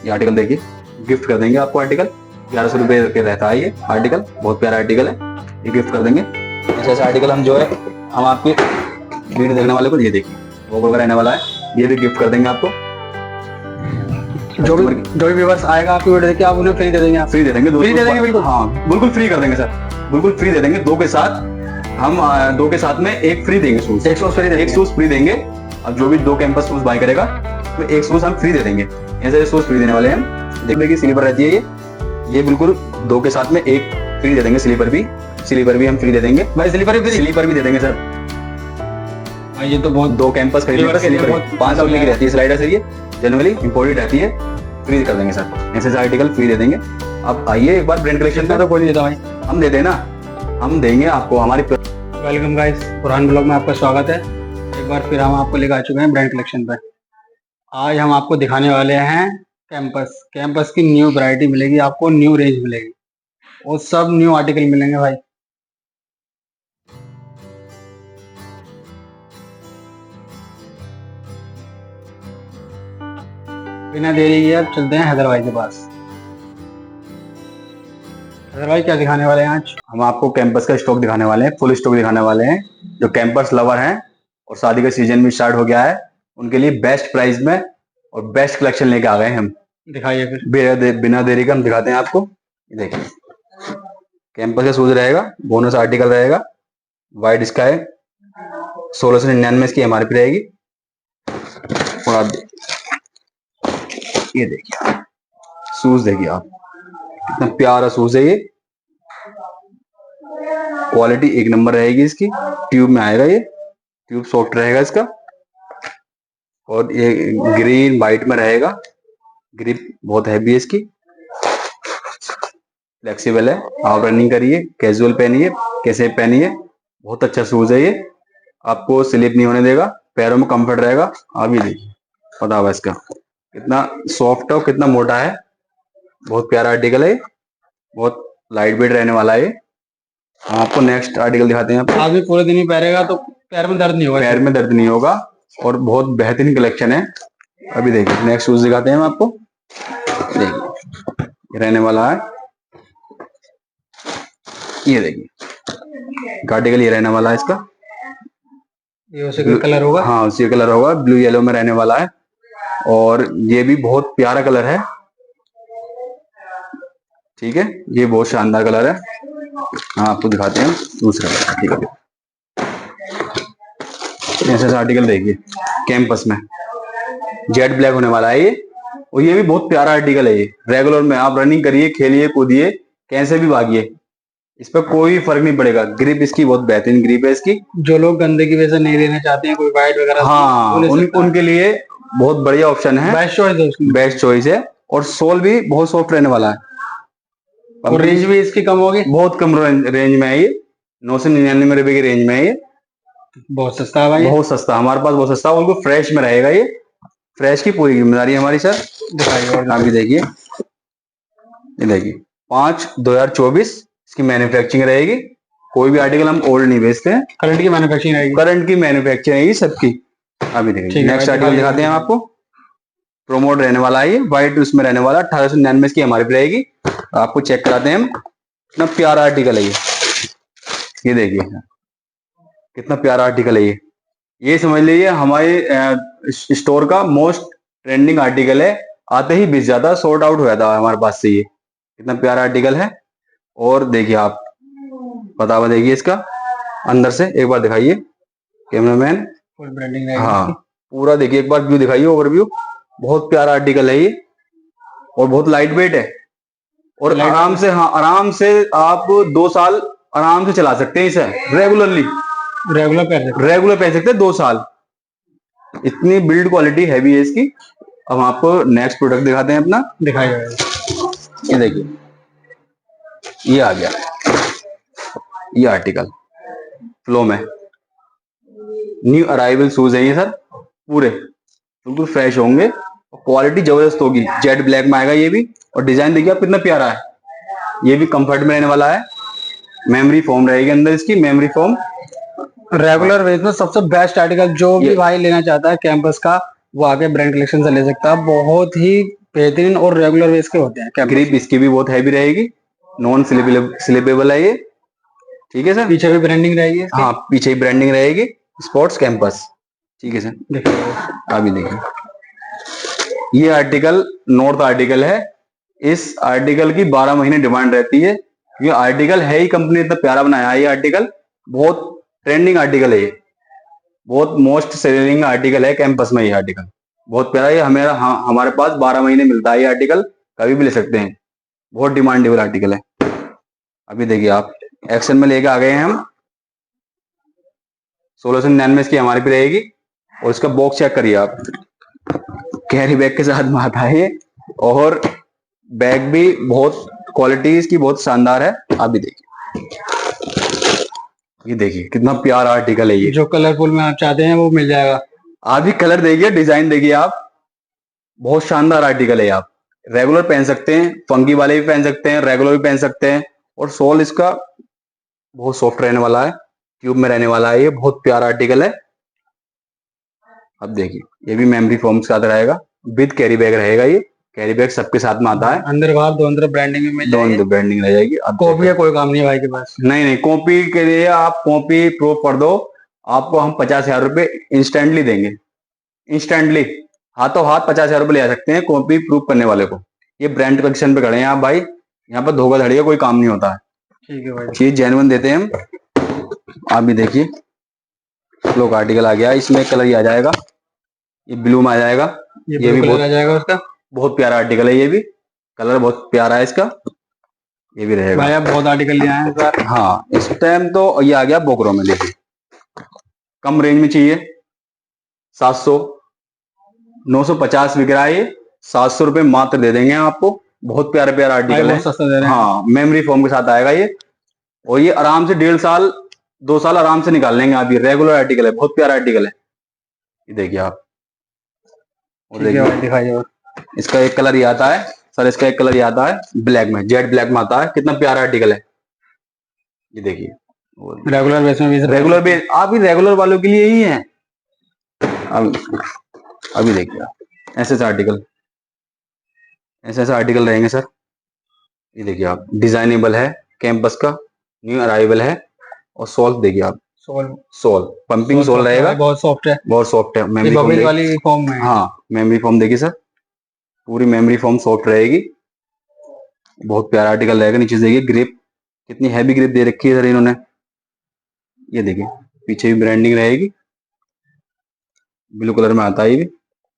ये आर्टिकल देखिए, गिफ्ट कर देंगे आपको आर्टिकल। 1100 रुपये के रहता है ये आर्टिकल, बहुत प्यारा आर्टिकल है, ये गिफ्ट कर देंगे। ऐसे आर्टिकल हम जो है हम आपके वीडियो देखने वाले को ये देखिए वो रहने वाला है, ये भी गिफ्ट कर देंगे आपको। जो भी व्यूअर्स आएगा आपकी वीडियो देख के आप उन्हें फ्री दे देंगे। फ्री दे देंगे, फ्री दे देंगे बिल्कुल। हाँ बिल्कुल फ्री कर देंगे सर, बिल्कुल फ्री दे देंगे। दो के साथ हम दो के साथ में एक फ्री देंगे शूज, एक शूज फ्री देंगे। अब जो भी 2 कैंपस शूज बाय करेगा तो एक शूज हम फ्री दे देंगे। ऐसे शूज फ्री देने वाले हैं हम। देख लीजिए स्लीपर रहती है ये बिल्कुल 2 के साथ में एक फ्री दे देंगे। स्लीपर भी हम फ्री दे देंगे भाई, स्लीपर भी दे देंगे सर। ये तो बहुत 2 कैंपस खरीदने स्लीपर 5 साल की रहती है स्लाइडर से, ये जनरली इंपोर्टेड रहती है, फ्री कर देंगे सर। ऐसे आर्टिकल फ्री दे देंगे। आप आइए एक बार ब्रांड कलेक्शन में, तो कोई नहीं देता भाई, हम दे देना, हम देंगे आपको हमारी। वेलकम गाइस, पुरान ब्लॉग में आपका स्वागत है। एक बार फिर हम आपको लेकर आ चुके हैं ब्रांड कलेक्शन पर। आज हम आपको दिखाने वाले हैं कैंपस की न्यू वैरायटी मिलेगी आपको, न्यू रेंज मिलेगी और सब न्यू आर्टिकल मिलेंगे भाई। बिना देरी किए अब चलते हैं हैदर भाई के पास। हैदर भाई क्या दिखाने वाले हैं आज? हम आपको कैंपस का स्टॉक दिखाने वाले हैं, फुल स्टॉक दिखाने वाले हैं। जो कैंपस लवर हैं और शादी का सीजन भी स्टार्ट हो गया है, उनके लिए बेस्ट प्राइस में और बेस्ट कलेक्शन लेके आ गए हैं हम। दिखाइए फिर। बिना देरी का हम दिखाते हैं आपको। देखिए कैंपस का शूज रहेगा, बोनस आर्टिकल रहेगा, वाइट स्काई 1699 इसकी एमआरपी रहेगी। और आप ये देखिए शूज, देखिए आप कितना प्यारा शूज है ये, क्वालिटी एक नंबर रहेगी इसकी। ट्यूब में आएगा, ये ट्यूब सॉफ्ट रहेगा इसका, और ये ग्रीन वाइट में रहेगा। ग्रिप बहुत हैवी है इसकी, फ्लेक्सिबल है। आप रनिंग करिए, कैजुअल पहनिए, कैसे पहनिए, बहुत अच्छा शूज है ये। आपको स्लिप नहीं होने देगा, पैरों में कंफर्ट रहेगा। आप ये देखिए, पता होगा इसका कितना सॉफ्ट है और कितना मोटा है। बहुत प्यारा आर्टिकल है, बहुत लाइट वेट रहने वाला है। हम आपको नेक्स्ट आर्टिकल दिखाते हैं। आदमी पूरे दिन ही पहनेगा तो पैर में दर्द नहीं होगा, पैर में दर्द नहीं होगा, और बहुत बेहतरीन कलेक्शन है। अभी देखिए नेक्स्ट शूज दिखाते हैं हम आपको। देखिए रहने वाला है, ये देखिए आर्टिकल ये रहने वाला है इसका। ये उसी का कलर होगा? हाँ उसी का कलर होगा, ब्लू येलो में रहने वाला है, और ये भी बहुत प्यारा कलर है। ठीक है, ये बहुत शानदार कलर है। हाँ आपको दिखाते हैं दूसरा कलर। ठीक है, ऐसा आर्टिकल देखिए कैंपस में जेट ब्लैक होने वाला है ये, और ये भी बहुत प्यारा आर्टिकल है। ये रेगुलर में आप रनिंग करिए, खेलिए, कूदिए, कैसे भी भागिए, इस पर कोई फर्क नहीं पड़ेगा। ग्रिप इसकी बहुत बेहतरीन ग्रिप है इसकी। जो लोग गंदे की वजह से नहीं लेना चाहते हैं, कोई वाइट वगैरह, हाँ उनके लिए बहुत बढ़िया ऑप्शन है, बेस्ट चॉइस है, बेस्ट चॉइस है। और सोल भी बहुत सॉफ्ट रहने वाला है, और रेंज भी इसकी कम होगी, बहुत कम रेंज में है ये। 999 रुपए की रेंज में है ये, बहुत सस्ता है भाई, बहुत सस्ता। हमारे पास बहुत सस्ता, उनको फ्रेश में रहेगा ये। फ्रेश की पूरी जिम्मेदारी है हमारी सर। दिखाइए आप भी देखिए, ये देखिए 5/2024 इसकी मैन्युफैक्चरिंग रहेगी। कोई भी आर्टिकल हम ओल्ड नहीं बेचते हैं, करंट की मैन्युफैक्चरिंग रहेगी, करंट की मैन्युफैक्चरिंग रहेगी सबकी। अभी देखिए नेक्स्ट आर्टिकल दिखाते हैं हम आपको। प्रोमोट रहने वाला है ये, व्हाइट उसमें रहने वाला, 1899 इसकी एमआरपी रहेगी। आपको चेक कराते हैं हम, कितना प्यारा आर्टिकल है ये देखिए कितना प्यारा आर्टिकल है ये समझ लीजिए हमारे स्टोर का मोस्ट ट्रेंडिंग आर्टिकल है। आते ही बिक जाता, सोल्ड आउट हो जाता हमारे पास से। ये कितना प्यारा आर्टिकल है। और देखिए आप बतावा, देखिए इसका अंदर से एक बार दिखाइए कैमरामैन। फुल ब्रांडिंग रहेगी। हाँ पूरा देखिए, एक बार व्यू दिखाइए, ओवरव्यू। बहुत प्यारा आर्टिकल है ये, और बहुत लाइट वेट है, और आराम से, हाँ आराम से आप 2 साल आराम से चला सकते हैं इसे। रेगुलर पहन सकते हैं 2 साल, इतनी बिल्ड क्वालिटी हैवी है इसकी। अब हम आपको नेक्स्ट प्रोडक्ट दिखाते हैं अपना। दिखाइए, ये देखिए ये आ गया, ये आर्टिकल फ्लो में न्यू अराइवल शूज है ये सर। पूरे बिल्कुल फ्रेश होंगे, क्वालिटी जबरदस्त होगी। जेट ब्लैक में आएगा ये भी, और डिजाइन देखिए आप कितना प्यारा है। ये भी कंफर्ट में रहने वाला है, मेमोरी फोम रहेगी अंदर इसकी, मेमोरी फोम। रेगुलर वेज में सबसे बेस्ट आर्टिकल जो भी भाई लेना चाहता है कैंपस का, वो आके ब्रांड कलेक्शन से ले सकता है। बहुत ही बेहतरीन और रेगुलर बेस के होते हैं क्या? ग्रिप इसकी भी बहुत हैवी रहेगी, नॉन स्लिपेबल है ये। ठीक है सर। पीछे भी ब्रांडिंग रहेगी इसकी? हाँ पीछे ही ब्रांडिंग रहेगी, स्पोर्ट्स कैंपस। ठीक है सर। देखिए अभी देखिए, ये आर्टिकल नॉर्थ आर्टिकल है। इस आर्टिकल की 12 महीने डिमांड रहती है। ये आर्टिकल है ही, कंपनी इतना प्यारा बनाया है ये आर्टिकल, बहुत ट्रेंडिंग आर्टिकल है ये, बहुत मोस्ट सेलिंग आर्टिकल है कैंपस में। ये आर्टिकल बहुत प्यारा है, हमारे पास 12 महीने मिलता है ये आर्टिकल, कभी भी ले सकते हैं, बहुत डिमांडेबल आर्टिकल है। अभी देखिए आप, एक्शन में लेके आ गए हैं हम। 1699 इसकी एमआरपी रहेगी। और इसका बॉक्स चेक करिए आप, कैरी बैग के साथ में आता है ये, और बैग भी बहुत, क्वालिटी इसकी बहुत शानदार है। अभी देखिए, ये देखिए कितना प्यारा आर्टिकल है ये। जो कलरफुल में आप चाहते हैं वो मिल जाएगा। आप भी कलर देखिए, डिजाइन देखिए आप, बहुत शानदार आर्टिकल है। आप रेगुलर पहन सकते हैं, फंकी वाले भी पहन सकते हैं, रेगुलर भी पहन सकते हैं। और सोल इसका बहुत सॉफ्ट रहने वाला है, ट्यूब में रहने वाला है, ये बहुत प्यारा आर्टिकल है। अब देखिए, ये भी मेमोरी फोम के साथ रहेगा, विद कैरी बैग रहेगा। ये कैरी बैग सबके साथ में आता है, अंदर बाहर दो अंदर ब्रांडिंग में मिल जाएगी। दोनों ब्रांडिंग रह जाएगी। अब कॉपी का कोई काम नहीं है भाई के पास। नहीं नहीं, कॉपी के लिए आप कॉपी प्रूफ कर दो, आपको हम 50,000 रुपए इंस्टेंटली देंगे। इंस्टेंटली हाथों हाथ 50,000 रुपए ले आ सकते हैं कॉपी प्रूफ करने वाले को। ये ब्रांड कलेक्शन पे खड़े हैं आप भाई, यहाँ पर धोखाधड़ी का कोई काम नहीं होता है। ठीक है भाई, चीज जेन्युइन देते हैं हम। आप भी देखिए, लोग आर्टिकल आ गया, इसमें कलर ही आ जाएगा, ये ब्लू में आ जाएगा। ये भी बहुत आ जाएगा उसका, बहुत प्यारा आर्टिकल है, ये भी कलर बहुत प्यारा है इसका, ये भी रहेगा। भाई आप बहुत आर्टिकल ले आए हैं सर। हाँ इस टाइम तो ये आ गया बोकरो में। देखिए कम रेंज में चाहिए, 700 950 बिक रहा है ये, 700 रुपए मात्र दे देंगे आपको। बहुत प्यारा प्यारा आर्टिकल है, सस्ता दे रहे हैं। हाँ मेमोरी फोम के साथ आएगा ये, और ये आराम से 1.5 साल 2 साल आराम से निकाल लेंगे आप। ये रेगुलर आर्टिकल है, बहुत प्यारा आर्टिकल है, ये देखिए आप। और देखिए दिखाइए, और इसका एक कलर ही आता है सर, इसका एक कलर ही आता है ब्लैक में, जेड ब्लैक में आता है। कितना प्यारा आर्टिकल है ये देखिए। रेगुलर बेस में भी, रेगुलर बेस आप ही रेगुलर वालों के लिए ही है। अभी देखिए आप, ऐसे आर्टिकल, ऐसे आर्टिकल रहेंगे सर। ये देखिए आप, डिजाइनेबल है, कैंपस का न्यू अराइवल है। और सोल देखिए आप, सोल पंपिंग सोल रहेगा, बहुत सॉफ्ट है, बहुत सॉफ्ट है। मेमोरी फोम वाली फॉर्म में। हाँ मेमोरी फोम देखिए सर, पूरी मेमोरी फोम सॉफ्ट रहेगी, बहुत प्यारा आर्टिकल रहेगा। नीचे देखिए ग्रिप, कितनी हैवी ग्रिप दे रखी है सर इन्होंने। ये देखिए पीछे भी ब्रांडिंग रहेगी, ब्लू कलर में आता है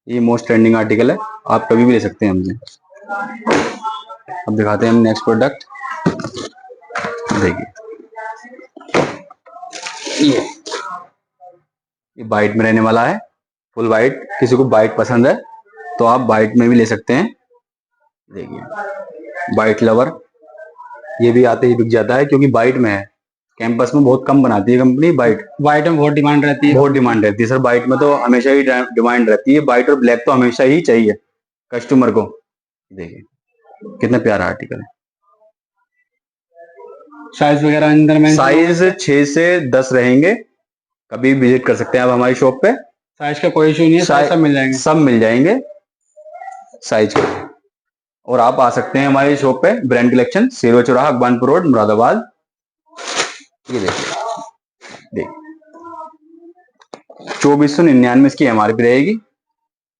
ये मोस्ट ट्रेंडिंग आर्टिकल है, आप कभी भी ले सकते हैं हमसे। अब दिखाते हैं हम नेक्स्ट प्रोडक्ट। देखिए ये वाइट में रहने वाला है, फुल वाइट। किसी को वाइट पसंद है तो आप वाइट में भी ले सकते हैं। देखिए वाइट लवर, ये भी आते ही बिक जाता है, क्योंकि वाइट में है, कैंपस में बहुत कम बनाती है कंपनी वाइट। वाइट में बहुत डिमांड रहती है, बहुत डिमांड रहती है सर, वाइट में तो हमेशा ही डिमांड रहती है। वाइट और ब्लैक तो हमेशा ही चाहिए कस्टमर को। देखिए कितना प्यारा आर्टिकल है। साइज वगैरह अंदर में, साइज 6 से 10 रहेंगे, कभी विजिट कर सकते हैं आप हमारी शॉप पे। साइज का कोई इशू नहीं है, साइज सब मिल जाएंगे, सब मिल जाएंगे साइज के। और आप आ सकते हैं हमारी शॉप पे, ब्रांड कलेक्शन, शेरवा चौराहा, अकबानपुर रोड, मुरादाबाद। ये देखिए 2499 इसकी एमआरपी रहेगी।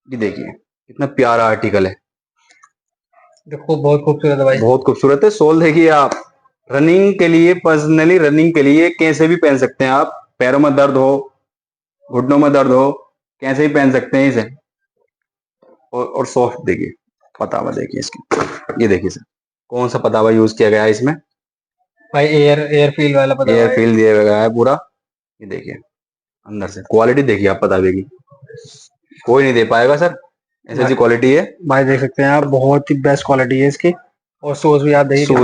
ये देखिए कितना प्यारा आर्टिकल है, देखो बहुत खूबसूरत है भाई, बहुत खूबसूरत है। सोल देखिए आप, रनिंग के लिए, पर्सनली रनिंग के लिए कैसे भी पहन सकते हैं आप। पैरों में दर्द हो, घुटनों में दर्द हो, कैसे भी पहन सकते हैं इसे। और सॉफ्ट देखिए, पतावा देखिए इसकी, ये देखिए सर कौन सा पतावा यूज किया गया है इसमें भाई, एयर फील वाला पतावा, एयर फील दिया गया है पूरा। ये देखिए अंदर से क्वालिटी देखिए आप, पतावे की कोई नहीं दे पाएगा सर, ऐसी क्वालिटी है भाई। देख सकते हैं आप, बहुत ही बेस्ट क्वालिटी है इसकी। और सोस भी आप देखिए,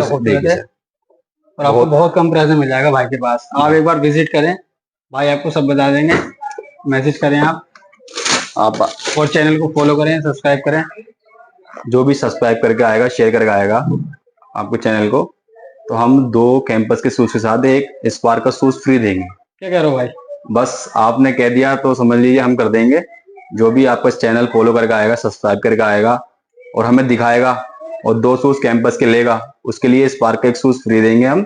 और आपको बहुत कम प्राइस में मिल जाएगा भाई के पास। आप एक बार विजिट करें, भाई आपको सब बता देंगे। मैसेज करें आप, और चैनल को फॉलो करें, सब्सक्राइब करें। जो भी सब्सक्राइब करके आएगा, शेयर करके आएगा आपको चैनल को, तो हम 2 कैंपस के शूज के साथ एक स्पार्क का शूज फ्री देंगे। क्या कह रहे हो भाई? बस आपने कह दिया तो समझ लीजिए हम कर देंगे। जो भी आपका चैनल फॉलो करके आएगा, सब्सक्राइब करके आएगा, और हमें दिखाएगा और 2 शूज कैंपस के लेगा, उसके लिए स्पार्क के एक शूज फ्री देंगे हम।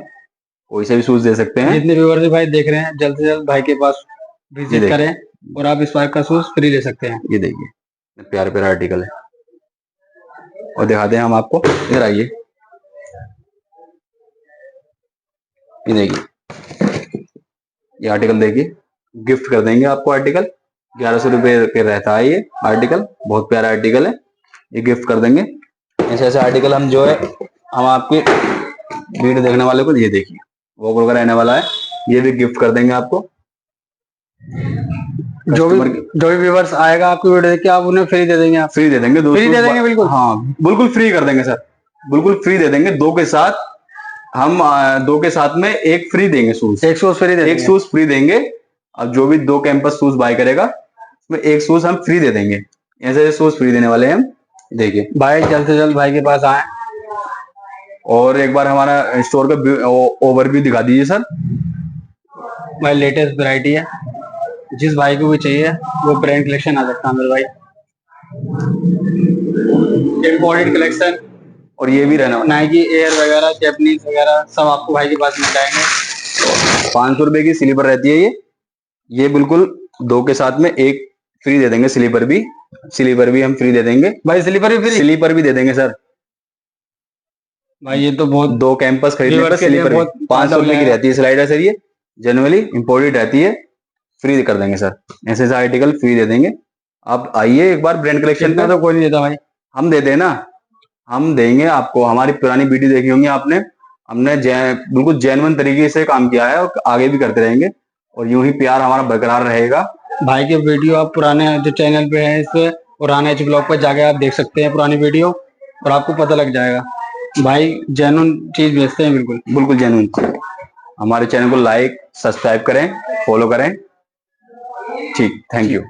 कोई से भी शूज दे सकते हैं। जितने व्यूअर्स भाई देख रहे हैं जल्द से जल्द भाई के पास ये विजिट देखिए। करें और आप स्पार्क का शूज फ्री ले सकते हैं। ये देखिए प्यारा प्यारा आर्टिकल है और दिखाते हैं हम आपको। इधर आइए, ये देखिए ये आर्टिकल देखिए, गिफ्ट कर देंगे आपको। आर्टिकल 1100 रुपये पे रहता है ये आर्टिकल, बहुत प्यारा आर्टिकल है, ये गिफ्ट कर देंगे। ऐसे ऐसे आर्टिकल हम जो है हम आपके वीडियो देखने वाले को, ये देखिए वो वगैरह रहने वाला है, ये भी गिफ्ट कर देंगे आपको। जो भी व्यूअर्स आएगा आपकी वीडियो देख के आप उन्हें फ्री दे देंगे। आप फ्री दे देंगे, फ्री दे देंगे बिल्कुल। हाँ बिल्कुल फ्री कर देंगे सर, बिल्कुल फ्री दे देंगे। 2 के साथ हम 2 के साथ में एक फ्री देंगे शूज, एक शूज फ्री दे एक शूज फ्री देंगे। अब जो भी 2 कैंपस शूज बाय करेगा उसमें एक शूज हम फ्री दे देंगे। ऐसे शूज फ्री देने वाले हैं हम। देखिए भाई जल्द से जल्द भाई के पास आए और एक बार हमारा स्टोर का ओवरव्यू दिखा दीजिए सर। भाई लेटेस्ट वैरायटी है, जिस भाई को भी चाहिए वो ब्रांड कलेक्शन आ सकता है मेरे भाई। इम्पोर्टेड कलेक्शन और ये भी रहना, नाइकी एयर वगैरह जैपनीज वगैरह सब आपको भाई के पास मिल जाएंगे। 500 रुपए की स्लीपर रहती है ये बिल्कुल 2 के साथ में एक फ्री दे देंगे। स्लीपर भी हम फ्री दे देंगे भाई स्लीपर भी फ्री, स्लीपर भी दे देंगे सर। भाई ये तो बहुत 2 कैंपस खरीदने पर व्यूअर्स के लिए स्लीपर बहुत 500 रुपए की फायदा रहती है स्लाइडर सर, ये जनरली इंपोर्टेड रहती है, फ्री कर देंगे सर। ऐसे ऐसे आर्टिकल फ्री दे देंगे। आप आइए एक बार ब्रांड कलेक्शन इतना पे। तो कोई नहीं देता भाई, हम दे देना, हम देंगे आपको। हमारी पुरानी वीडियो देखी होंगी आपने, हमने बिल्कुल जेन्युइन तरीके से काम किया है और आगे भी करते रहेंगे और यूं ही प्यार हमारा बरकरार रहेगा। भाई के वीडियो आप पुराने जो चैनल पे है इस पे पुराने एच ब्लॉग पर जाके आप देख सकते हैं पुरानी वीडियो और आपको पता लग जाएगा। भाई जेन्युइन चीज बेचते हैं, बिल्कुल बिल्कुल जेन्युइन। हमारे चैनल को लाइक सब्सक्राइब करें, फॉलो करें। ठीक, थैंक यू।